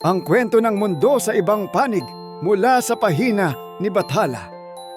Ang kwento ng mundo sa ibang panig mula sa pahina ni Bathala.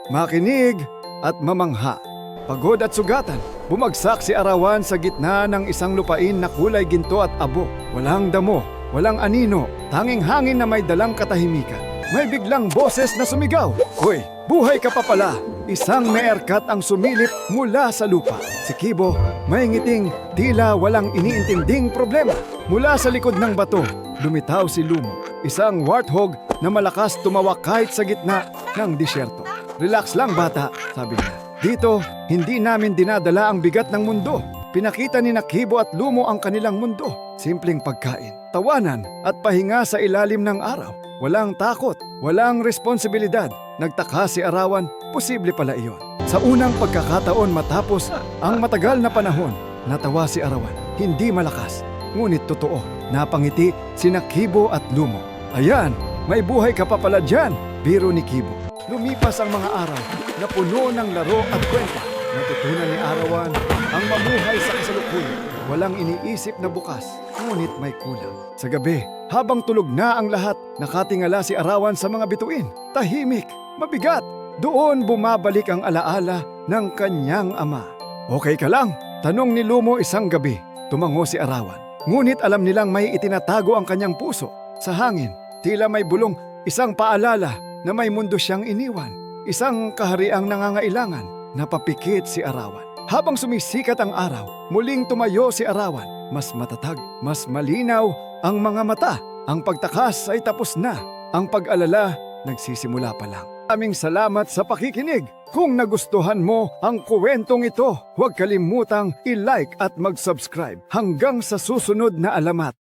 Makinig at mamangha. Pagod at sugatan, bumagsak si Arawan sa gitna ng isang lupain na kulay ginto at abo. Walang damo, walang anino, tanging hangin na may dalang katahimikan. May biglang boses na sumigaw, "Hoy, buhay ka pa pala!" Isang meerkat ang sumilip mula sa lupa. Si Kibo, may ngiting tila walang iniintinding problema. Mula sa likod ng bato, lumitaw si Lumo, isang warthog na malakas tumawak kahit sa gitna ng disyerto. "Relax lang bata," sabi niya. "Dito, hindi namin dinadala ang bigat ng mundo." Pinakita ni Kibo at Lumo ang kanilang mundo. Simpleng pagkain, tawanan at pahinga sa ilalim ng araw. Walang takot, walang responsibilidad. Nagtaka si Arawan, posible pala iyon. Sa unang pagkakataon matapos ang matagal na panahon, natawa si Arawan. Hindi malakas, ngunit totoo. Napangiti sina Kibo at Lumo. "Ayan, may buhay ka pa pala dyan," biro ni Kibo. Lumipas ang mga araw na puno ng laro at kwento. Natutunan ni Arawan ang mamuhay sa kasalukuyan. Walang iniisip na bukas, ngunit may kulang. Sa gabi, habang tulog na ang lahat, nakatingala si Arawan sa mga bituin. Tahimik, mabigat. Doon bumabalik ang alaala ng kanyang ama. "Okay ka lang?" tanong ni Lumo isang gabi. Tumango si Arawan. Ngunit alam nilang may itinatago ang kanyang puso. Sa hangin, tila may bulong, isang paalala na may mundo siyang iniwan. Isang kahariang nangangailangan. Napapikit si Arawan. Habang sumisikat ang araw, muling tumayo si Arawan. Mas matatag, mas malinaw ang mga mata. Ang pagtakas ay tapos na. Ang pag-alala, nagsisimula pa lang. Maraming salamat sa pakikinig. Kung nagustuhan mo ang kwentong ito, huwag kalimutang i-like at mag-subscribe. Hanggang sa susunod na alamat.